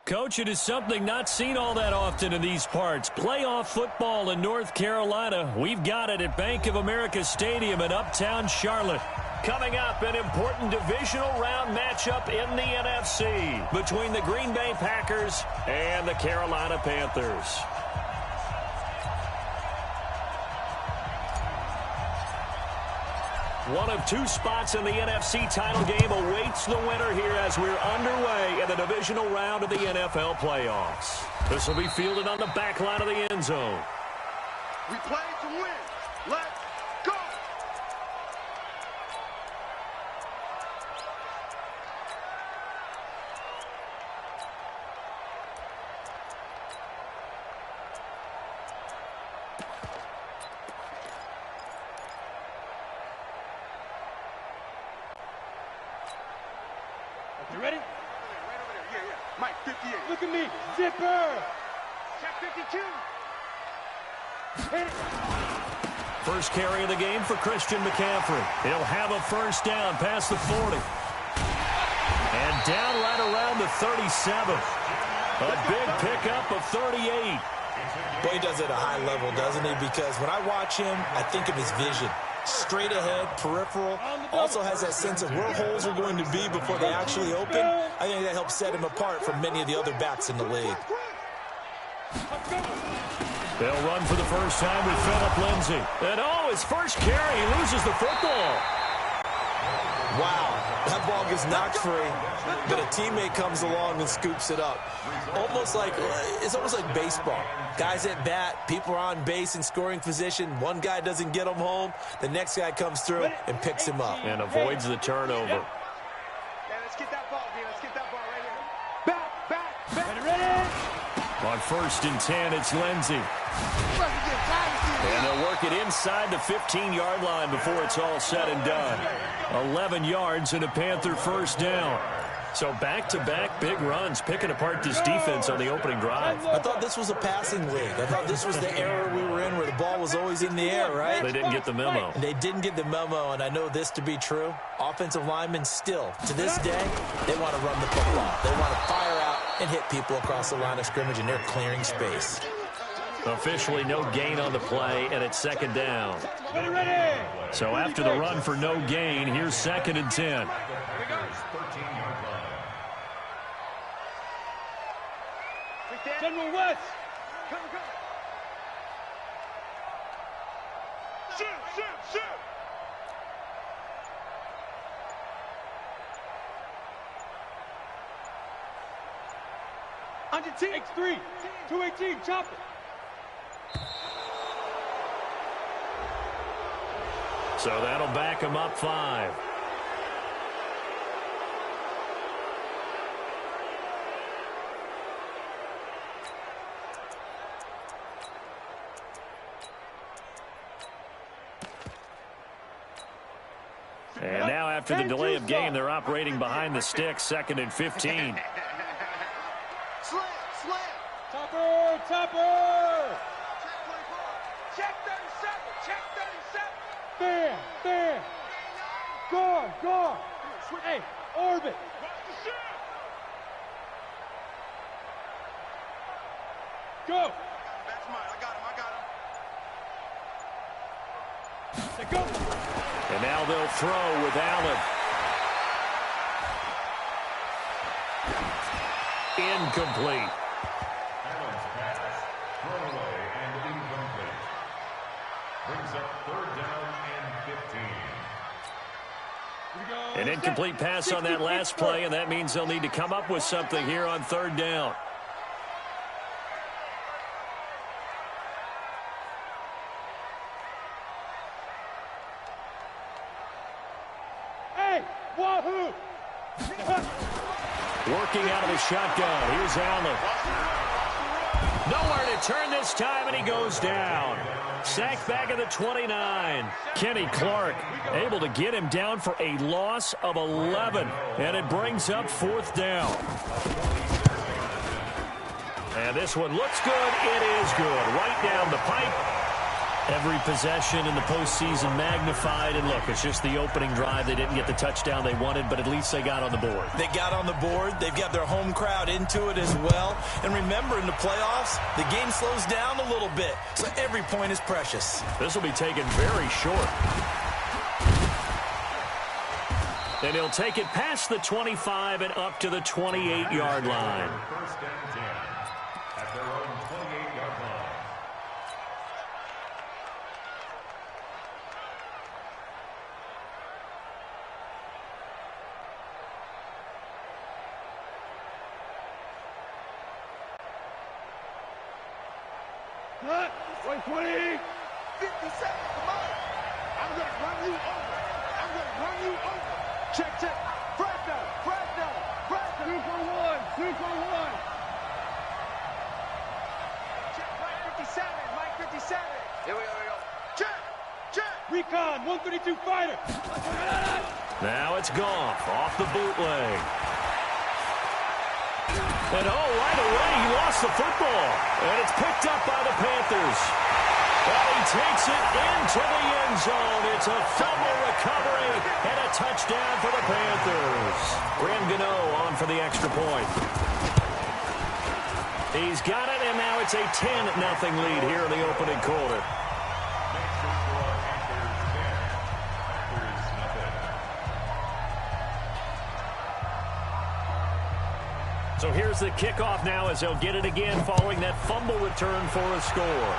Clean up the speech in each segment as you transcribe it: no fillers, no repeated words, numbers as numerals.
Coach, it is something not seen all that often in these parts. Playoff football in North Carolina. We've got it at Bank of America Stadium in Uptown Charlotte. Coming up, an important divisional round matchup in the NFC between the Green Bay Packers and the Carolina Panthers. One of two spots in the NFC title game awaits the winner here as we're underway in the divisional round of the NFL playoffs. This will be fielded on the back line of the end zone. We play to win. Let's go! You ready? Right over there. Yeah. Mike, 58. Look at me. Zipper. Check 52. Hit it. First carry of the game for Christian McCaffrey. He'll have a first down past the 40. And down right around the 37. A big pickup of 38. Boy, he does it at a high level, doesn't he? Because when I watch him, I think of his vision. Straight ahead, peripheral, also has that sense of where holes are going to be before they actually open. I think that helps set him apart from many of the other backs in the league. They'll run for the first time with Phillip Lindsay. And his first carry, he loses the football. Wow, that ball gets knocked free, but a teammate comes along and scoops it up. It's almost like baseball. Guys at bat, people are on base in scoring position. One guy doesn't get him home. The next guy comes through and picks him up. And avoids the turnover. Yeah, let's get that ball, D. Let's get that ball right here. Back. Ready. On 1st and 10, it's Lindsay. And they'll work it inside the 15-yard line before it's all said and done. 11 yards and a Panther first down. So back-to-back big runs, picking apart this defense on the opening drive. I thought this was a passing league. I thought this was the era we were in where the ball was always in the air, right? They didn't get the memo. They didn't get the memo, and I know this to be true. Offensive linemen still, to this day, they want to run the football. They want to fire out and hit people across the line of scrimmage, and they're clearing space. Officially no gain on the play, and it's second down. So after the run for no gain, here's 2nd and 10. General West. Come. Shoot. Under T. X3. 218. Chop it. So that'll back him up 5. And now after the delay of game, they're operating behind the sticks, 2nd and 15. Slam. Topper. Check 24. Check 37. Bam. Guard. Hey, orbit. Go. That's mine. I got him. Say go. And now they'll throw with Allen. Incomplete. Allen's pass, thrown away and incomplete. Brings up 3rd down and 15. An incomplete pass on that last play, and that means they'll need to come up with something here on 3rd down. Hey, wahoo! Working out of the shotgun. Here's Allen. Nowhere to turn this time, and he goes down. Sacked back at the 29. Kenny Clark able to get him down for a loss of 11. And it brings up 4th down. And this one looks good. It is good. Right down the pipe. Every possession in the postseason magnified, and look, it's just the opening drive. They didn't get the touchdown they wanted, but at least they got on the board. They got on the board. They've got their home crowd into it as well. And remember, in the playoffs, the game slows down a little bit, so every point is precious. This will be taken very short. And he'll take it past the 25 and up to the 28-yard line. First and 10 at their own 28-yard line. Cut. 120. 50 seconds, come on. I'm going to run you over. I'm going to run you over. Check, check. Fred down. 2 for 1. 2 for 1. Check, Mike 57. Mike 57. Here we go. Check, check. Recon. 132 fighter. Now it's Goff off the bootleg. And right away, he lost the football. And it's picked up by the Panthers. Well, he takes it into the end zone. It's a fumble recovery and a touchdown for the Panthers. Graham Gano on for the extra point. He's got it, and now it's a 10-0 lead here in the opening quarter. Makes the score Panthers 10. Packers nothing. So here's the kickoff now as they'll get it again following that fumble return for a score.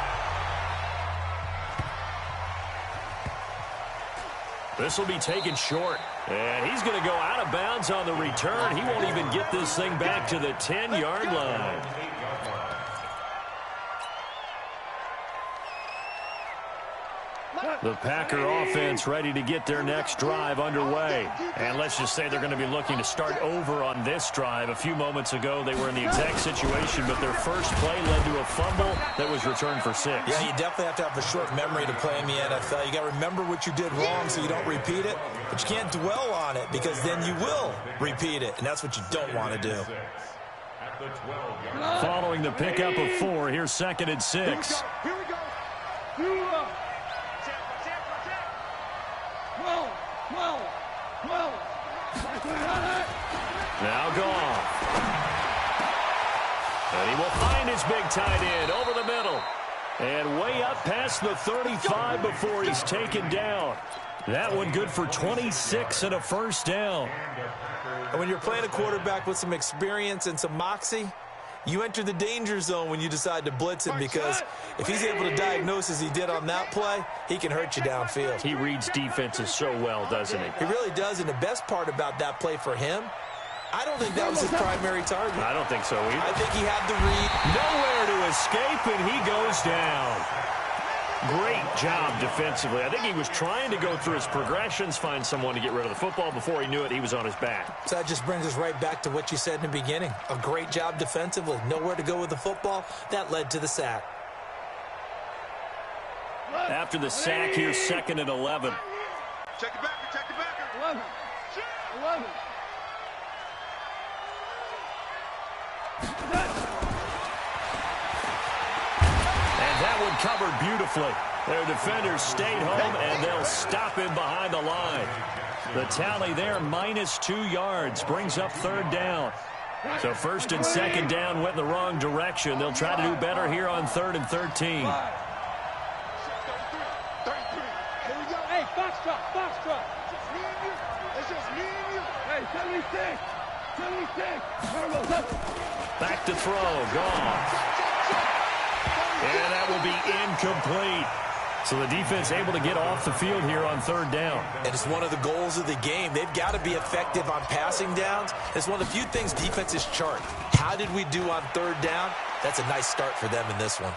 This will be taken short. And he's going to go out of bounds on the return. He won't even get this thing back to the 10-yard line. The Packer offense ready to get their next drive underway. And let's just say they're going to be looking to start over on this drive. A few moments ago, they were in the exact situation, but their first play led to a fumble that was returned for 6. Yeah, you definitely have to have a short memory to play in the NFL. You got to remember what you did wrong so you don't repeat it, but you can't dwell on it because then you will repeat it, and that's what you don't want to do. At the 12-yard line. Following the pickup of 4, here's 2nd and 6. Here we go. 12. Now Goff. And he will find his big tight end over the middle. And way up past the 35 before he's taken down. That one good for 26 and a first down. And when you're playing a quarterback with some experience and some moxie, you enter the danger zone when you decide to blitz him, because if he's able to diagnose as he did on that play, he can hurt you downfield. He reads defenses so well, doesn't he? He really does, and the best part about that play for him, I don't think that was his primary target. I don't think so either. I think he had the read. Nowhere to escape, and he goes down. Great job defensively. I think he was trying to go through his progressions, find someone to get rid of the football. Before he knew it, he was on his back. So that just brings us right back to what you said in the beginning. A great job defensively. Nowhere to go with the football. That led to the sack. After the sack, here's 2nd and 11. Check the backer, check the backer. 11. 11. And that one covered beautifully. Their defenders stayed home, and they'll stop him behind the line. The tally there, -2 yards, brings up 3rd down. So 1st and 2nd down went in the wrong direction. They'll try to do better here on 3rd and 13. 33. Here we go. Hey, Foxtrot. Just me and you. It's just me and you. Hey, 76. 76. Turbo, up. Back to throw, Goff. And that will be incomplete. So the defense able to get off the field here on 3rd down. And it's one of the goals of the game. They've got to be effective on passing downs. It's one of the few things defenses chart. How did we do on 3rd down? That's a nice start for them in this one.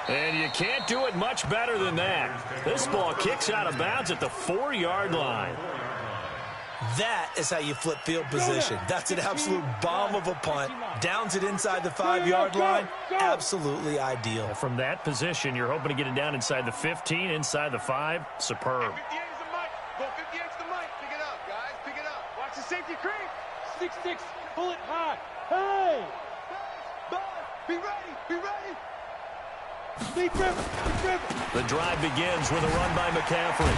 And you can't do it much better than that. This ball kicks out of bounds at the 4-yard line. That is how you flip field position. That's an absolute bomb of a punt. Downs it inside the 5-yard line. Absolutely ideal. From that position, you're hoping to get it down inside the 15, inside the 5. Superb. 58 is the mic. Go 58 is the mic. Pick it up, guys. Pick it up. Watch the safety creep. 6-6. Pull it high. Hey. Be ready. Be ready. Deep dribble. Deep dribble. The drive begins with a run by McCaffrey.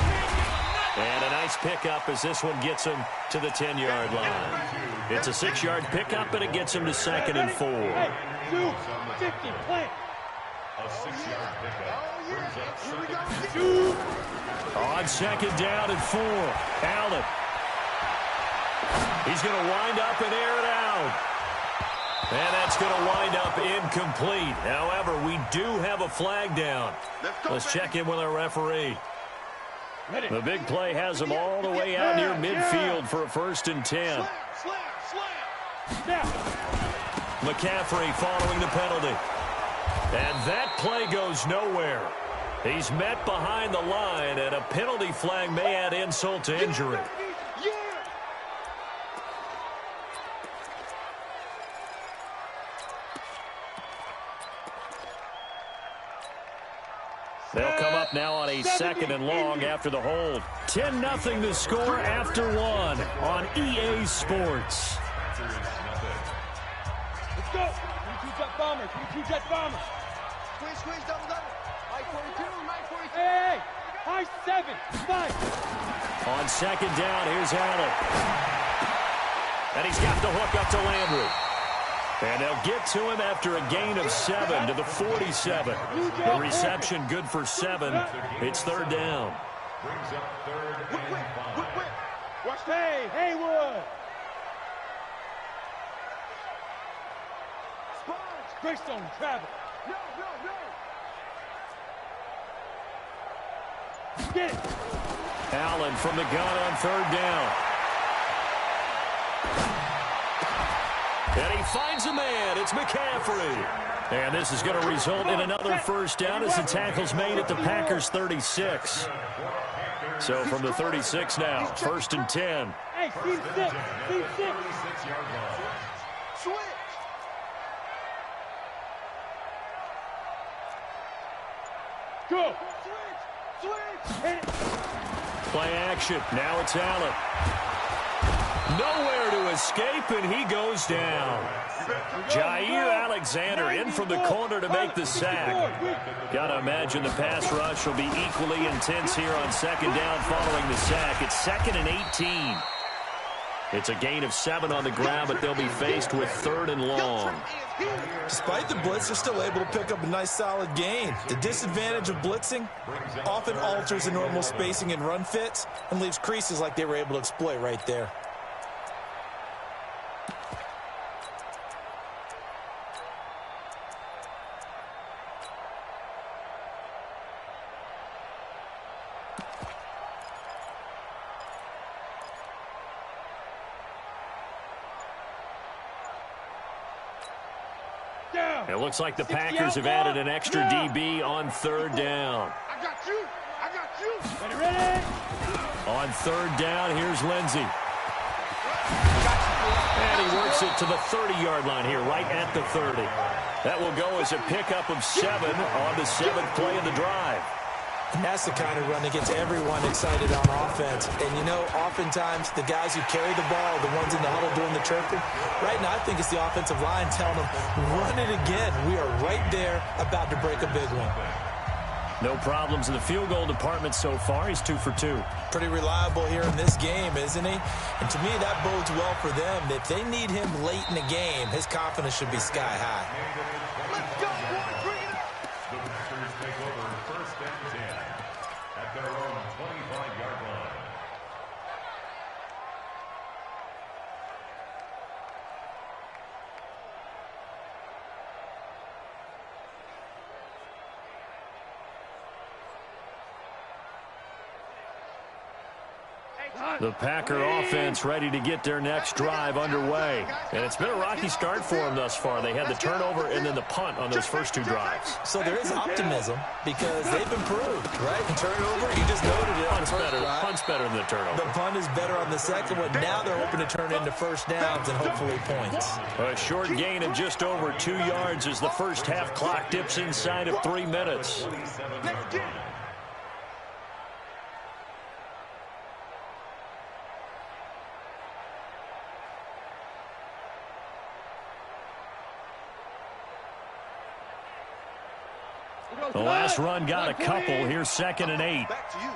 And a nice pickup as this one gets him to the 10-yard line. It's a 6-yard pickup, and it gets him to 2nd and 4. Hey, 250, plant. A 6-yard pickup brings up Two. On 2nd down and 4, Allen. He's going to wind up and air it out. And that's going to wind up incomplete. However, we do have a flag down. Let's check in with our referee. The big play has him all the way out near midfield for a 1st and 10. McCaffrey following the penalty. And that play goes nowhere. He's met behind the line, and a penalty flag may add insult to injury. They'll come up now on a 2nd and long after the hold. 10-0 the score after 1 on EA Sports. Let's go. 22 jet bombers. 22 jet bombers. Squeeze, double. Mike 42, Mike 42. Hey, high 7, 5. On 2nd down, here's Allen. And he's got the hook up to Landry. And they'll get to him after a gain of 7 to the 47. The reception good for 7. It's 3rd down. brings up 3rd and 5. Watch Haywood. Greystone travel. No. Get it. Allen from the gun on 3rd down. And he finds a man. It's McCaffrey. And this is going to result in another 1st down as the tackle's made at the Packers' 36. So from the 36 now, 1st and 10. Hey, team 6. Switch. Go. Switch. Hit it. Play action. Now it's Allen. Nowhere to escape, and he goes down. Jair Alexander in from the corner to make the sack. Got to imagine the pass rush will be equally intense here on 2nd down following the sack. It's 2nd and 18. It's a gain of 7 on the ground, but they'll be faced with 3rd and long. Despite the blitz, they're still able to pick up a nice solid gain. The disadvantage of blitzing often alters the normal spacing and run fits and leaves creases like they were able to exploit right there. It looks like the Packers have added an extra DB on 3rd down. I got you. Ready. On 3rd down, here's Lindsey. And he works it to the 30-yard line here, right at the 30. That will go as a pickup of 7 on the 7th play of the drive. And that's the kind of run that gets everyone excited on offense. And, you know, oftentimes the guys who carry the ball are the ones in the huddle doing the chirping. Right now, I think it's the offensive line telling them, run it again. We are right there about to break a big one. No problems in the field goal department so far. He's 2 for 2. Pretty reliable here in this game, isn't he? And to me, that bodes well for them. If they need him late in the game, his confidence should be sky high. Let's go, boy. Bring it up. The Packers take over 1st and 10 at their own 25-yard line. The Packer offense ready to get their next drive underway. And it's been a rocky start for them thus far. They had the turnover and then the punt on those first 2 drives. So there is optimism because they've improved, right? And turnover, you just noted it. Punt's better than the turnover. The punt is better on the second one. Now they're hoping to turn into 1st downs and hopefully points. A short gain of just over 2 yards as the first half clock dips inside of 3 minutes. The last run got a couple. Here's 2nd and 8. Back to you.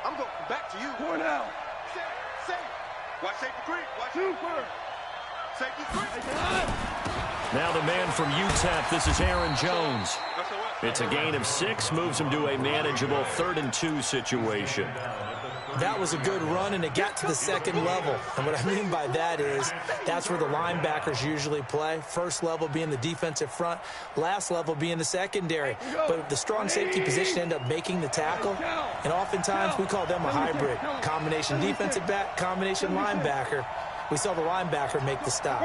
I'm going back to you. 4 now. Say. Watch safety 3. Watch Super. safety 3. Now the man from UTEP, this is Aaron Jones. It's a gain of 6, moves him to a manageable 3rd and 2 situation. That was a good run, and it got to the 2nd level. And what I mean by that is that's where the linebackers usually play. First level being the defensive front, last level being the secondary. But the strong safety position ended up making the tackle, and oftentimes we call them a hybrid. Combination defensive back, combination linebacker. We saw the linebacker make the stop.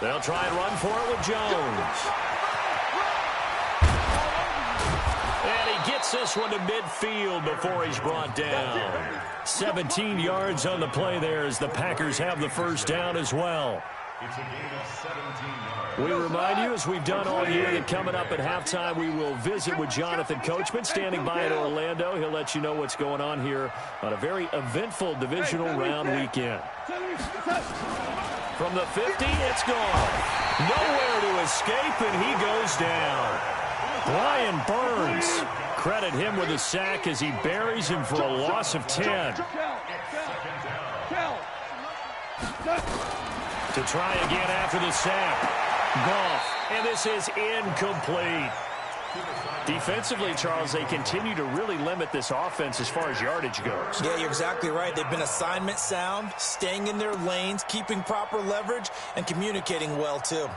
They'll try and run for it with Jones. And he gets this one to midfield before he's brought down. 17 yards on the play there as the Packers have the first down as well. It's a gain of 17 yards. We remind you, as we've done all year, that coming up at halftime, we will visit with Jonathan Coachman standing by in Orlando. He'll let you know what's going on here on a very eventful divisional round weekend. From the 50, it's gone. Nowhere to escape, and he goes down. Brian Burns, credit him with a sack as he buries him for a loss of 10. To try again after the sack. Goff, and this is incomplete. Defensively, Charles, they continue to really limit this offense as far as yardage goes. Yeah, you're exactly right. They've been assignment sound, staying in their lanes, keeping proper leverage, and communicating well, too.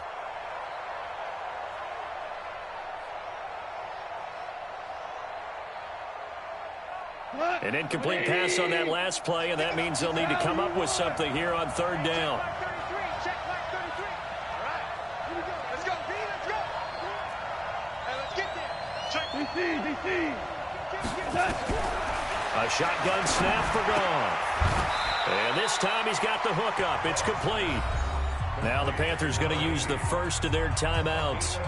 An incomplete pass on that last play, and that means they'll need to come up with something here on 3rd down. A shotgun snap for Goff. And this time he's got the hook up. It's complete. Now the Panthers going to use the first of their timeouts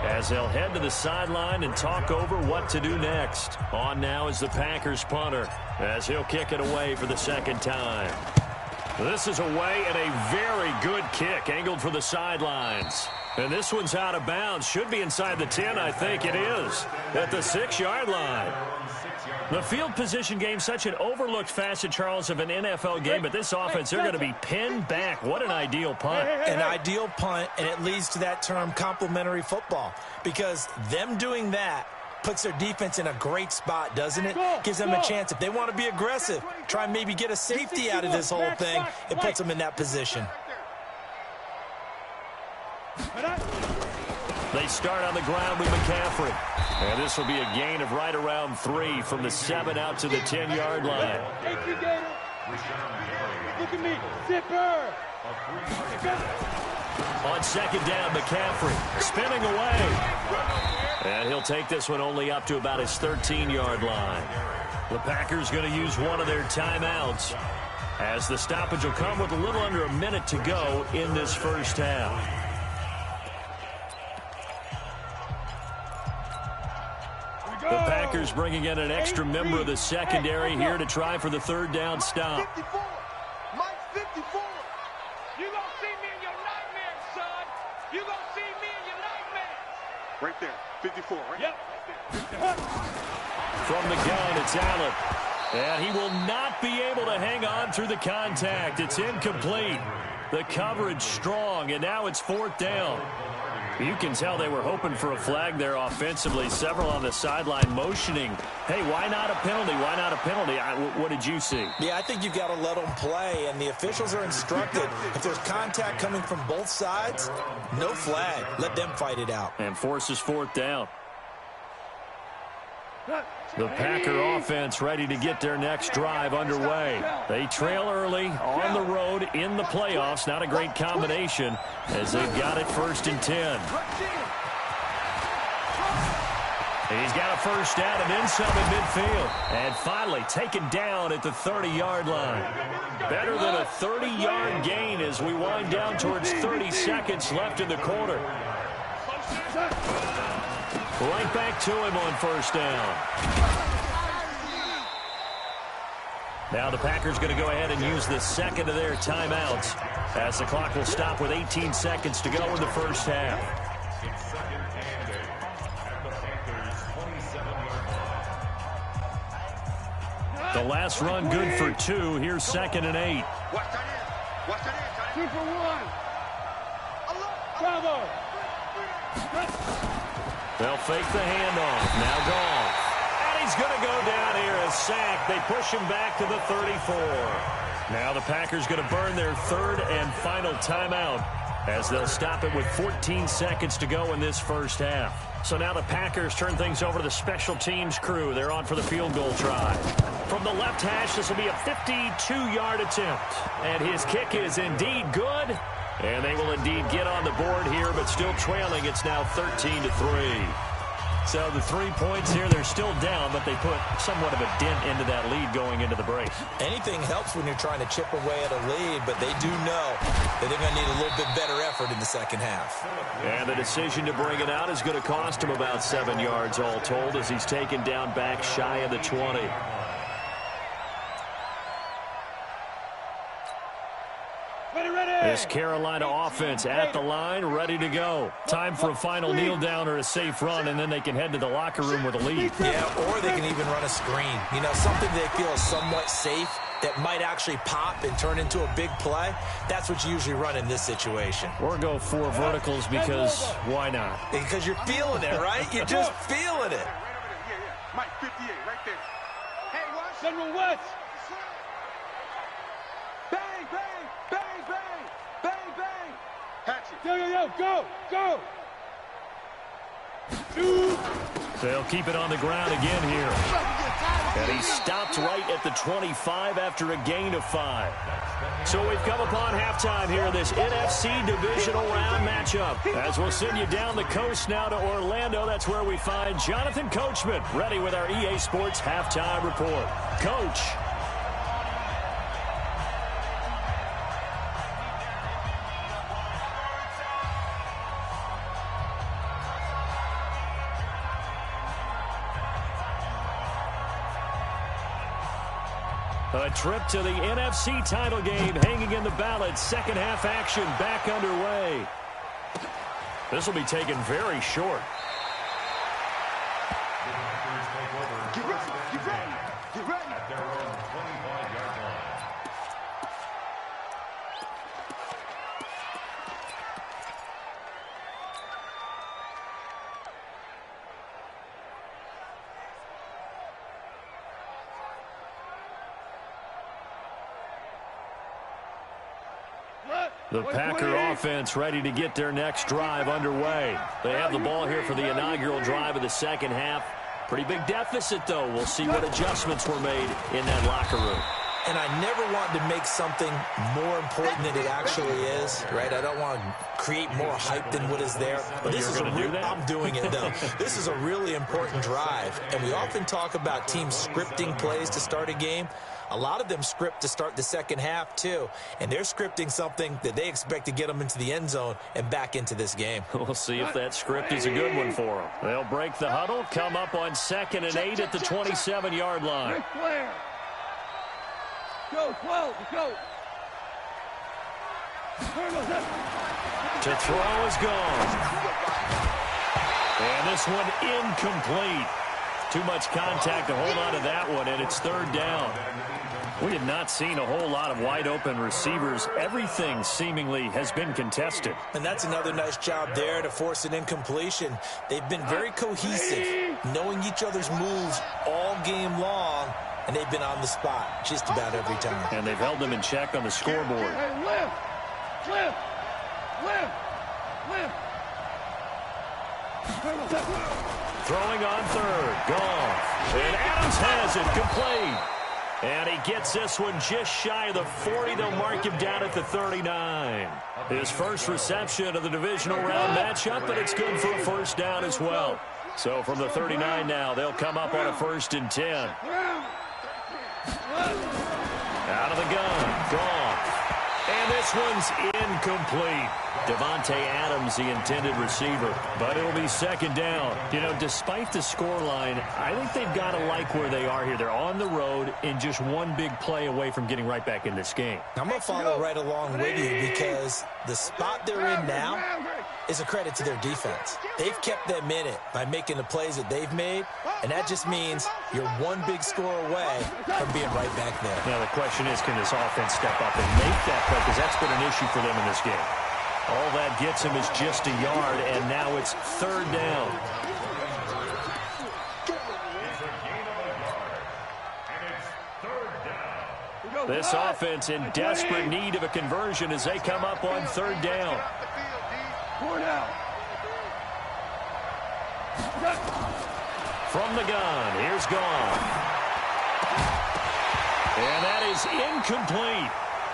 as they'll head to the sideline and talk over what to do next. On now is the Packers punter as he'll kick it away for the 2nd time. This is away and a very good kick angled for the sidelines. And this one's out of bounds. Should be inside the 10, I think it is, at the 6-yard line. The field position game, such an overlooked facet, Charles, of an NFL game, but this offense, they're going to be pinned back. What an ideal punt. An ideal punt, and it leads to that term complementary football, because them doing that puts their defense in a great spot, doesn't it? Gives them a chance. If they want to be aggressive, try and maybe get a safety out of this whole thing, it puts them in that position. They start on the ground with McCaffrey. And this will be a gain of right around 3 from the 7 out to the 10-yard line. Look at me. Zipper. On 2nd down, McCaffrey spinning away. And he'll take this one only up to about his 13-yard line. The Packers going to use one of their timeouts as the stoppage will come with a little under a minute to go in this first half. The Packers bringing in an extra member of the secondary here to try for the 3rd down stop. 54. Mike 54. You gonna see me in your nightmares, son. You gonna see me in your nightmares. Right there. 54, right? Yep. From the gun, it's Allen. And he will not be able to hang on through the contact. It's incomplete. The coverage strong, and now it's 4th down. You can tell they were hoping for a flag there offensively. Several on the sideline motioning, hey, why not a penalty? Why not a penalty? What did you see? Yeah, I think you've got to let them play, and the officials are instructed. If there's contact coming from both sides, no flag. Let them fight it out. And forces 4th down. The Packer offense ready to get their next drive underway. They trail early on the road in the playoffs. Not a great combination as they've got it 1st and 10. He's got a first down and then some in midfield. And finally taken down at the 30-yard line. Better than a 30-yard gain as we wind down towards 30 seconds left in the quarter. Right back to him on 1st down. Now the Packers going to go ahead and use the 2nd of their timeouts as the clock will stop with 18 seconds to go in the first half. The last run good for 2. Here's 2nd and 8. Watch that in. Watch that in. 2 for 1. Bravo. They'll fake the handoff. Now Goff. And he's going to go down here as sacked. They push him back to the 34. Now the Packers going to burn their 3rd and final timeout as they'll stop it with 14 seconds to go in this first half. So now the Packers turn things over to the special teams crew. They're on for the field goal try. From the left hash, this will be a 52-yard attempt. And his kick is indeed good. And they will indeed get on the board here, but still trailing. It's now 13-3. So the 3 points here, they're still down, but they put somewhat of a dent into that lead going into the break. Anything helps when you're trying to chip away at a lead, but they do know that they're going to need a little bit better effort in the second half. And the decision to bring it out is going to cost him about 7 yards all told as he's taken down back shy of the 20. This Carolina offense at the line, ready to go. Time for a final kneel down or a safe run, and then they can head to the locker room with a lead. Yeah, or they can even run a screen. You know, something they feel is somewhat safe that might actually pop and turn into a big play. That's what you usually run in this situation. Or go 4 verticals because why not? Because you're feeling it, right? You're just feeling it. Mike, 58, right there. Hey, watch. General West. Bang, bang, bang, bang, bang, bang. Hatchet. Yo, go, go. They'll keep it on the ground again here. And he stopped right at the 25 after a gain of 5. So we've come upon halftime here in this NFC divisional round matchup. As we'll send you down the coast now to Orlando, that's where we find Jonathan Coachman ready with our EA Sports halftime report. Coach. A trip to the NFC title game hanging in the balance. Second half action back underway. This will be taken very short. Get ready, get ready, get ready. At their own 25-yard line. The Packer offense ready to get their next drive underway. They have the ball here for the inaugural drive of the second half. Pretty big deficit, though. We'll see what adjustments were made in that locker room. And I never want to make something more important than it actually is, right? I don't want to create more hype than what is there. But this is I'm doing it, though. This is a really important drive. And we often talk about teams scripting plays to start a game. A lot of them script to start the second half, too. And they're scripting something that they expect to get them into the end zone and back into this game. We'll see if that script is a good one for them. They'll break the huddle, come up on 2nd and 8 at the 27-yard line. Go, 12, go. To throw is gone. And this one incomplete. Too much contact to hold on to that one, and it's 3rd down. We have not seen a whole lot of wide-open receivers. Everything seemingly has been contested. And that's another nice job there to force an incompletion. They've been very cohesive, knowing each other's moves all game long, and they've been on the spot just about every time. And they've held them in check on the scoreboard. Hey, lift, lift, lift, lift. Throwing on 3rd. Goff. And Adams has it complete. And he gets this one just shy of the 40. They'll mark him down at the 39. His first reception of the divisional round matchup, but it's good for a first down as well. So from the 39 now, they'll come up on a 1st and 10. Out of the gun. Goff. And this one's incomplete. Devontae Adams, the intended receiver. But it'll be 2nd down. You know, despite the scoreline, I think they've got to like where they are here. They're on the road and just one big play away from getting right back in this game. I'm going to follow right along with you because the spot they're in now is a credit to their defense. They've kept them in it by making the plays that they've made, and that just means you're one big score away from being right back there. Now the question is, can this offense step up and make that play? Because that's been an issue for them in this game. All that gets him is just a yard, and now it's third down. This offense in desperate need of a conversion as they come up on third down. From the gun, here's Gone. And that is incomplete.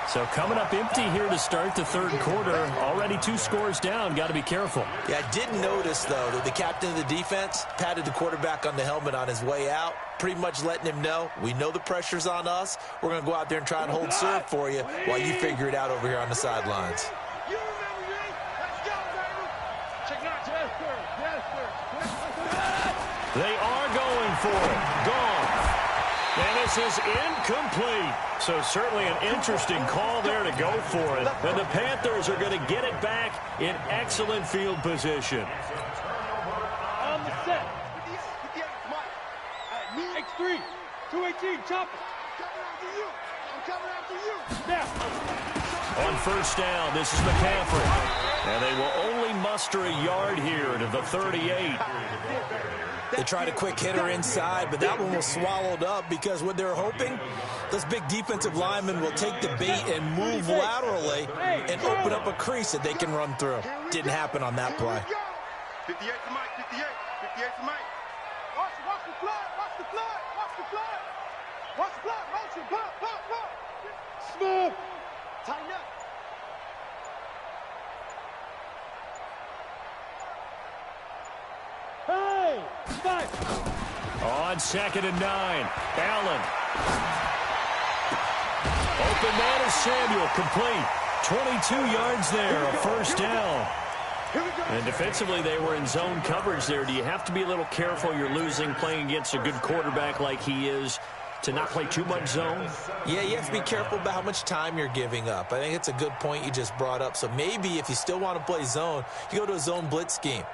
So coming up empty here to start the third quarter. Already 2 scores down. Got to be careful. Yeah, I did notice, though, that the captain of the defense patted the quarterback on the helmet on his way out, pretty much letting him know, we know the pressure's on us. We're going to go out there and try and hold serve for you while you figure it out over here on the sidelines. They are going for it. Gone. And this is incomplete. So certainly an interesting call there to go for it. And the Panthers are going to get it back in excellent field position. On the set. X3. 218. Chop it. I'm coming after you. Now. On first down, this is McCaffrey. And they will only muster a yard here to the 38. They tried a quick hitter inside, but that one was swallowed up because what they're hoping, those big defensive linemen will take the bait and move laterally and open up a crease that they can run through. Didn't happen on that play. 58 to Mike, 58. 58 to Mike. Watch the flood, watch the flood, watch the flood. Watch the flood, motion, pop. Smooth. Tighten up. Hey. 5. On 2nd and 9. Allen. Open man is Samuel. Complete. 22 yards there. A first down. And defensively, they were in zone coverage there. Do you have to be a little careful? You're losing playing against a good quarterback like he is to not play too much zone? Yeah, you have to be careful about how much time you're giving up. I think it's a good point you just brought up. So maybe if you still want to play zone, you go to a zone blitz scheme.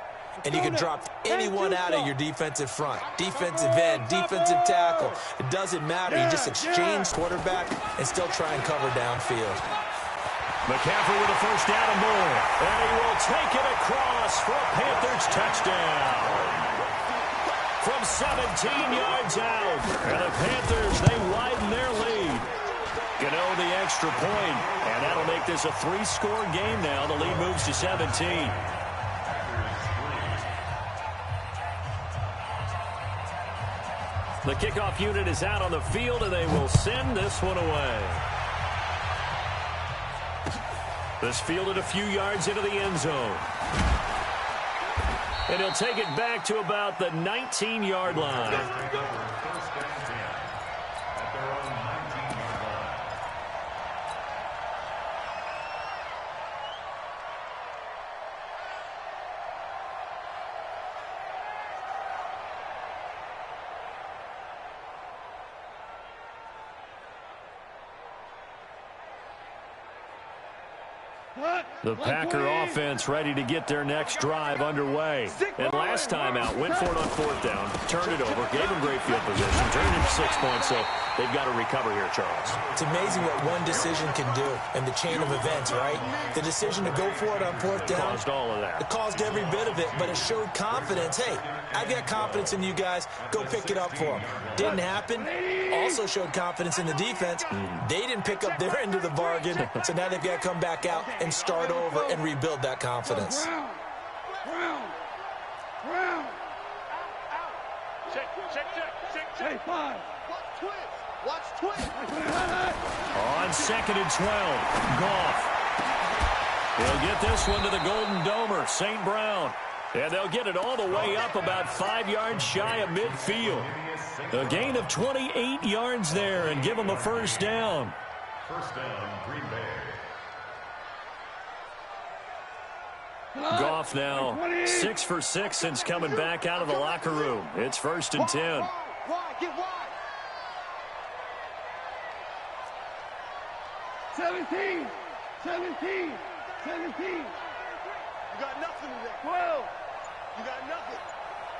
And you can drop anyone out of your defensive front. Defensive end, defensive tackle. It doesn't matter. You just exchange quarterback and still try and cover downfield. McCaffrey with a first down and more. And he will take it across for a Panthers touchdown. From 17 yards out. And the Panthers, they widen their lead. Gano the extra point. And that'll make this a 3-score game now. The lead moves to 17. The kickoff unit is out on the field, and they will send this one away. This fielded a few yards into the end zone. And he'll take it back to about the 19-yard line. The Packer offense ready to get their next drive underway. And last time out, went for it on 4th down, turned it over, gave them great field position, turned it into 6 points, so they've got to recover here, Charles. It's amazing what one decision can do in the chain of events, right? The decision to go for it on 4th down. Caused all of that. It caused every bit of it, but it showed confidence. Hey, I've got confidence in you guys. Go pick it up for them. Didn't happen. Also showed confidence in the defense. They didn't pick up their end of the bargain, so now they've got to come back out and start over and rebuild that confidence. Hey, 5. Watch twist. On 2nd and 12, Goff. They'll get this one to the Golden Domer, St. Brown. And they'll get it all the way up about 5 yards shy of midfield. A gain of 28 yards there and give them a first down. First down, Green Bay. Goff now 6 for 6 since coming back out of the locker room. It's 1st and 10. Wide, get wide. 17. You got nothing today. 12. You got nothing.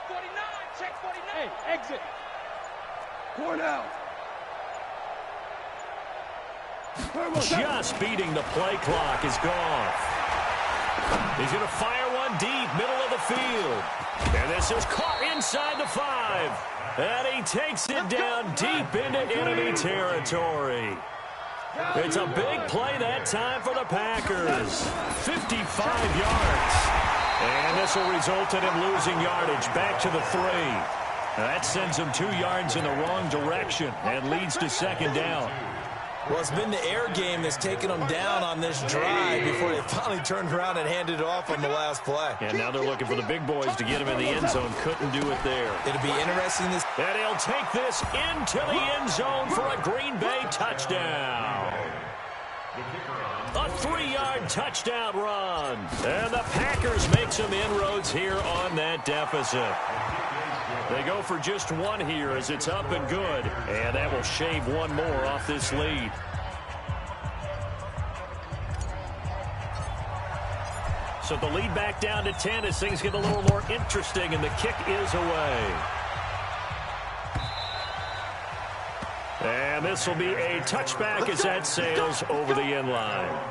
49, check 49. Hey, exit. Cornell. Just beating the play clock is gone. He's going to fire one deep, middle of the field. And this is caught inside the 5. And he takes it down deep into enemy territory. It's a big play that time for the Packers. 55 yards. And this will result in him losing yardage back to the 3. That sends him 2 yards in the wrong direction and leads to second down. Well, it's been the air game that's taken them down on this drive before they finally turned around and handed it off on the last play. And now they're looking for the big boys to get him in the end zone. Couldn't do it there. It'll be interesting. And he'll take this into the end zone for a Green Bay touchdown. A 3-yard touchdown run. And the Packers make some inroads here on that deficit. They go for just one here as it's up and good. And that will shave one more off this lead. So the lead back down to 10 as things get a little more interesting, and the kick is away. And this will be a touchback as that sails over the end line.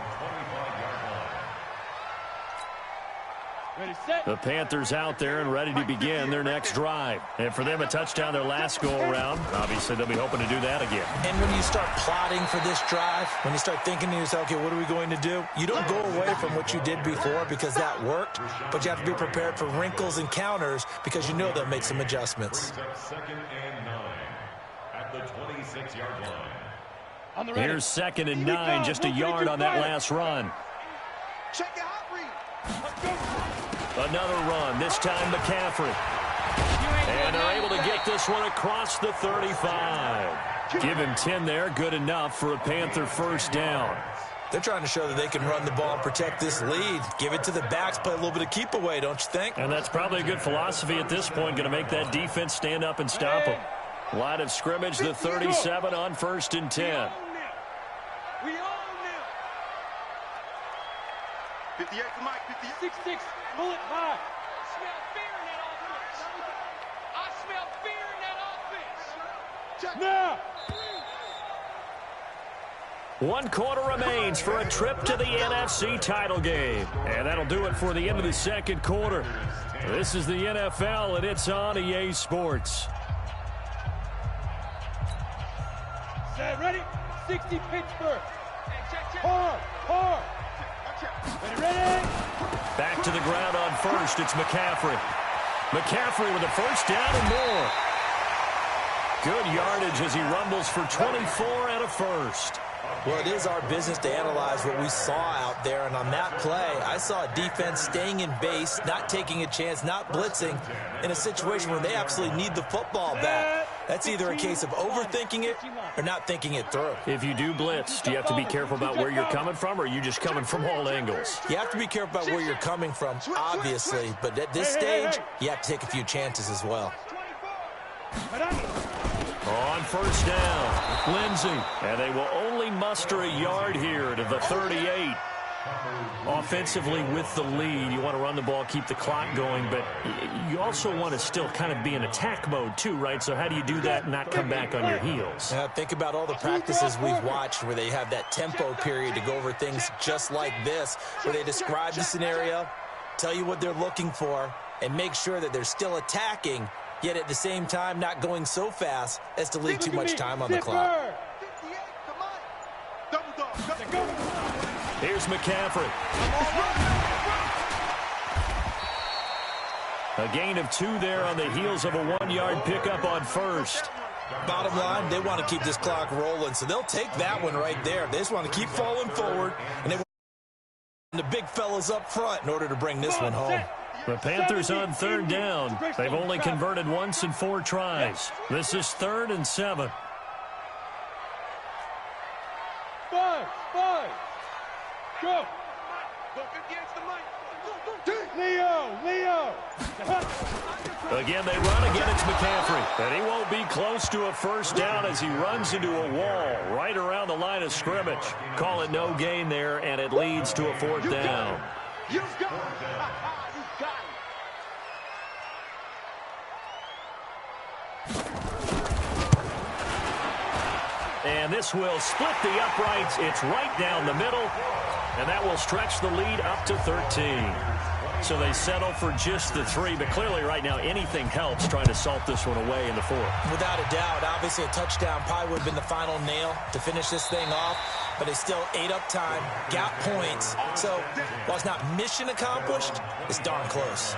The Panthers out there and ready to begin their next drive. And for them, a touchdown their last go-around. Obviously, they'll be hoping to do that again. And when you start plotting for this drive, when you start thinking to yourself, okay, what are we going to do? You don't go away from what you did before because that worked, but you have to be prepared for wrinkles and counters because you know they'll make some adjustments. Second and 9 at the 26-yard line. Here's second and 9, just a yard on that last run. Check it out, Reed. Another run, this time McCaffrey. And they're able to get this one across the 35. Give him 10 there, good enough for a Panther first down. They're trying to show that they can run the ball and protect this lead. Give it to the backs, play a little bit of keep away, don't you think? And that's probably a good philosophy at this point, going to make that defense stand up and stop them. Line of scrimmage, the 37 on 1st and 10. We own them. 58 to Mike, 58. 6-6, bullet high. I smell fear in that offense. I smell fear in that offense. Check. Now. 1 quarter remains for a trip to the NFC title game. And that'll do it for the end of the second quarter. This is the NFL, and it's on EA Sports. Set, ready? 60 Pittsburgh. Hey, check. Hard. Ready? Back to the ground on first, it's McCaffrey. McCaffrey with a first down and more. Good yardage as he rumbles for 24 and a first. Well, it is our business to analyze what we saw out there, and on that play, I saw a defense staying in base, not taking a chance, not blitzing, in a situation where they absolutely need the football back. That's either a case of overthinking it or not thinking it through. If you do blitz, do you have to be careful about where you're coming from, or are you just coming from all angles? You have to be careful about where you're coming from, obviously, but at this stage, you have to take a few chances as well. On first down, Lindsey. And they will only muster a yard here to the 38. Offensively with the lead, you want to run the ball, keep the clock going, but you also want to still kind of be in attack mode too, right? So how do you do that and not come back on your heels? Think about all the practices we've watched where they have that tempo period to go over things just like this, where they describe the scenario, tell you what they're looking for, and make sure that they're still attacking, yet at the same time not going so fast as to leave too much time on the clock. 58 to Mike. Double dog. Here's McCaffrey. A gain of 2 there on the heels of a 1-yard pickup on first. Bottom line, they want to keep this clock rolling, so they'll take that one right there. They just want to keep falling forward, and they want the big fellas up front in order to bring this one home. The Panthers on third down. They've only converted once in 4 tries. This is 3rd and 7. 5. Go. Go 58 to Mike. Leo. Again, they run. Again, it's McCaffrey. And he won't be close to a first down as he runs into a wall right around the line of scrimmage. Call it no gain there, and it leads to a 4th down. You got it. You got it. And this will split the uprights. It's right down the middle, and that will stretch the lead up to 13. So they settle for just the 3, but clearly right now anything helps trying to salt this one away in the 4th. Without a doubt, obviously a touchdown probably would have been the final nail to finish this thing off, but they still ate up time, got points. So while it's not mission accomplished, it's darn close.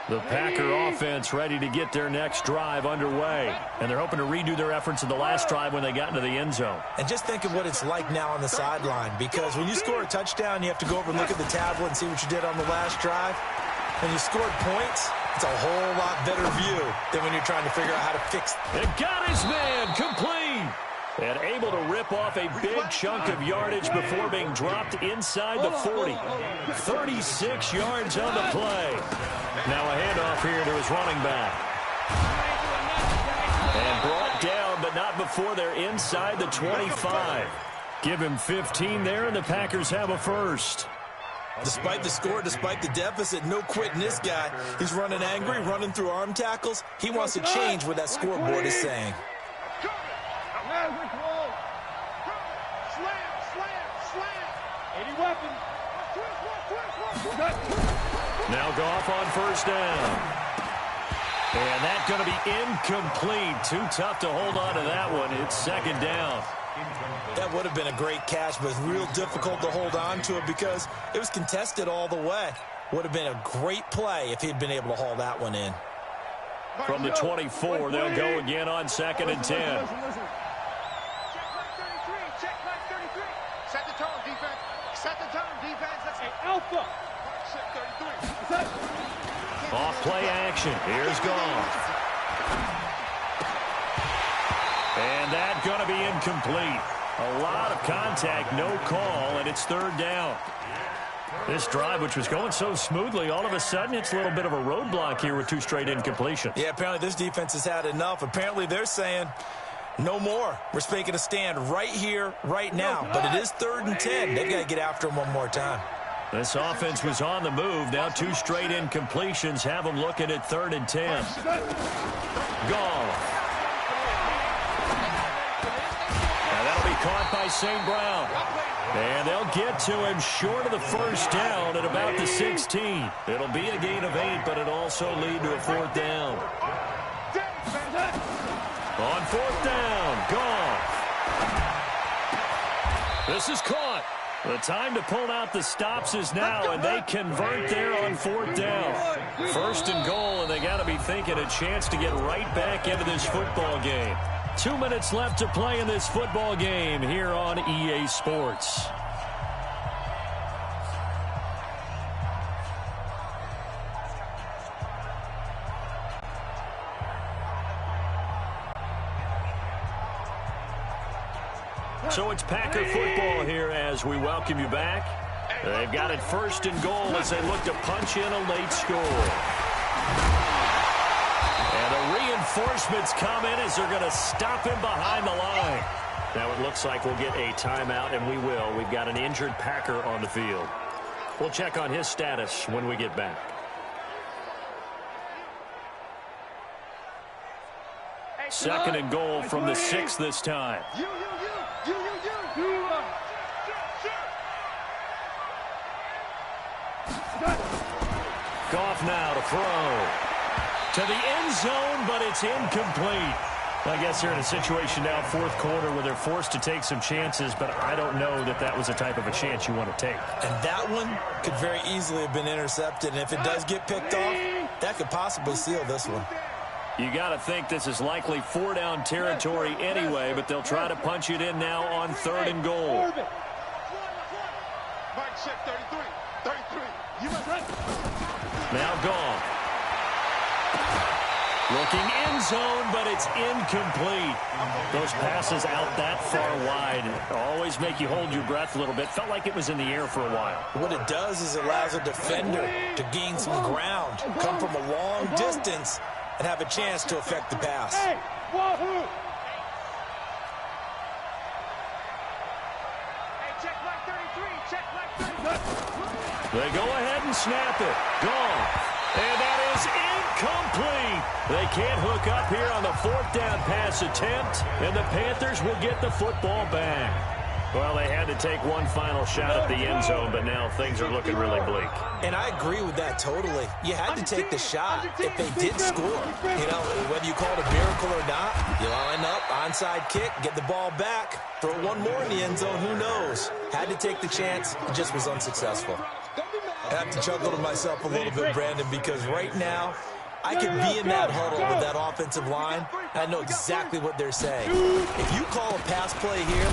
The Packer offense ready to get their next drive underway. And they're hoping to redo their efforts in the last drive when they got into the end zone. And just think of what it's like now on the sideline, because when you score a touchdown, you have to go over and look at the tablet and see what you did on the last drive. When you scored points, it's a whole lot better view than when you're trying to figure out how to fix it. And got his man complete. And able to rip off a big chunk of yardage before being dropped inside the 40. 36 yards on the play. Now a handoff here to his running back. And brought down, but not before they're inside the 25. Give him 15 there, and the Packers have a first. Despite the score, despite the deficit, no quitting this guy. He's running angry, running through arm tackles. He wants to change what that scoreboard is saying. Now Goff on first down. And that's going to be incomplete. Too tough to hold on to that one. It's second down. That would have been a great catch, but it's real difficult to hold on to it because it was contested all the way. Would have been a great play if he'd been able to haul that one in. From the 24, they'll go again on 2nd and 10. Check right 33. Check right 33. Set the tone, defense. Set the tone, defense. That's Hey, Alpha. check 33. Off play action. Here's Goff. And that's going to be incomplete. A lot of contact, no call, and it's third down. This drive, which was going so smoothly, all of a sudden it's a little bit of a roadblock here with 2 straight incompletions. Yeah, apparently this defense has had enough. Apparently they're saying no more. We're making a stand right here, right now. But it is 3rd and 10. They've got to get after him one more time. This offense was on the move. Now 2 straight incompletions have them looking at 3rd and 10. Goff. And that'll be caught by St. Brown. And they'll get to him short of the first down at about the 16. It'll be a gain of 8, but it'll also lead to a 4th down. On 4th down, Goff. This is caught. The time to pull out the stops is now, and they convert there on 4th down. 1st and goal, and they got to be thinking a chance to get right back into this football game. 2 minutes left to play in this football game here on EA Sports. So it's Packer football here as we welcome you back. They've got it 1st and goal as they look to punch in a late score. And the reinforcements come in as they're going to stop him behind the line. Now it looks like we'll get a timeout, and we will. We've got an injured Packer on the field. We'll check on his status when we get back. Second and goal from the 6 this time. Goff now to throw. To the end zone, but it's incomplete. I guess they're in a situation now, 4th quarter, where they're forced to take some chances, but I don't know that that was the type of a chance you want to take. And that one could very easily have been intercepted, and if it does get picked off, that could possibly seal this one. You got to think this is likely 4-down territory anyway, but they'll try to punch it in now on 3rd and goal. Mike, check 33. 33. You must run. Now Goff. Looking end zone, but it's incomplete. Those passes out that far wide always make you hold your breath a little bit. Felt like it was in the air for a while. What it does is it allows a defender to gain some ground, come from a long distance, and have a chance to affect the pass. Hey, wahoo! They go ahead and snap it. Gone. And that is incomplete. They can't hook up here on the 4th down pass attempt, and the Panthers will get the football back. Well, they had to take one final shot at the end zone, but now things are looking really bleak. And I agree with that totally. You had to take the shot if they did score. You know, whether you call it a miracle or not, you line up, onside kick, get the ball back, throw one more in the end zone, who knows? Had to take the chance, it just was unsuccessful. I have to chuckle to myself a little bit, Brandon, because right now, I could be in that huddle with that offensive line, and I know exactly what they're saying. If you call a pass play here,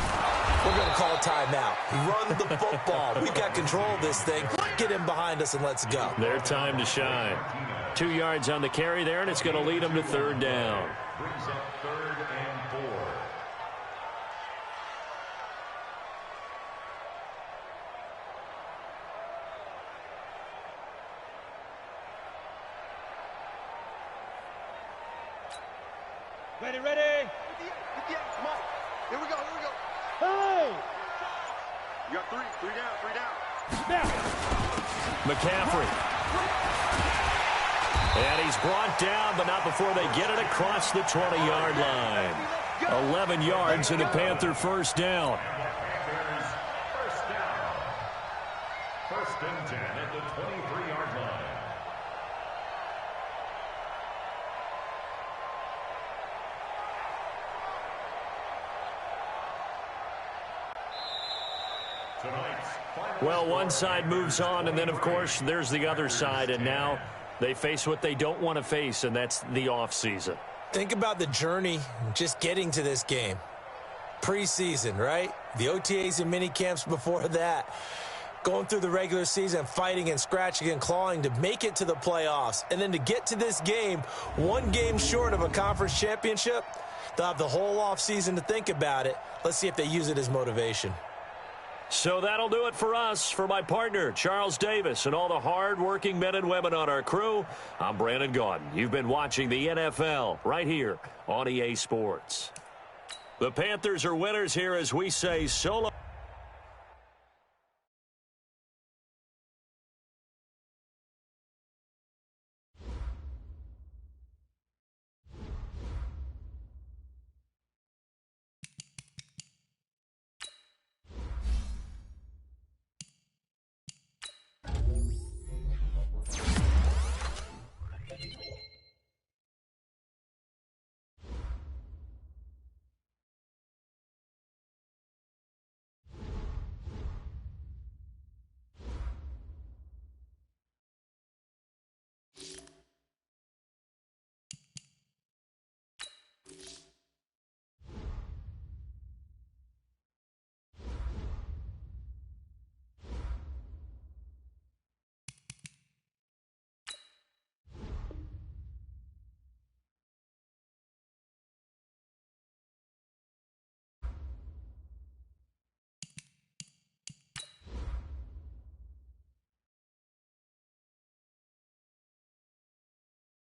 we're going to call a timeout. Run the football. We've got control of this thing. Get in behind us and let's go. Their time to shine. 2 yards on the carry there, and it's going to lead them to 3rd down. Brings up 3rd and 4. Ready, ready. 58, Mike. Here we go. Hey! You got 3 down. Now. McCaffrey. And he's brought down, but not before they get it across the 20-yard line. 11 yards and a Panther 1st down. Panthers first down. 1st and 10 at the 23-yard line. Well, one side moves on, and then, of course, there's the other side, and now they face what they don't want to face, and that's the offseason. Think about the journey just getting to this game. Preseason, right? The OTAs and mini camps before that. Going through the regular season, fighting and scratching and clawing to make it to the playoffs. And then to get to this game, 1 game short of a conference championship, they'll have the whole offseason to think about it. Let's see if they use it as motivation. So that'll do it for us. For my partner, Charles Davis, and all the hard-working men and women on our crew, I'm Brandon Gaudin. You've been watching the NFL right here on EA Sports. The Panthers are winners here as we say so long.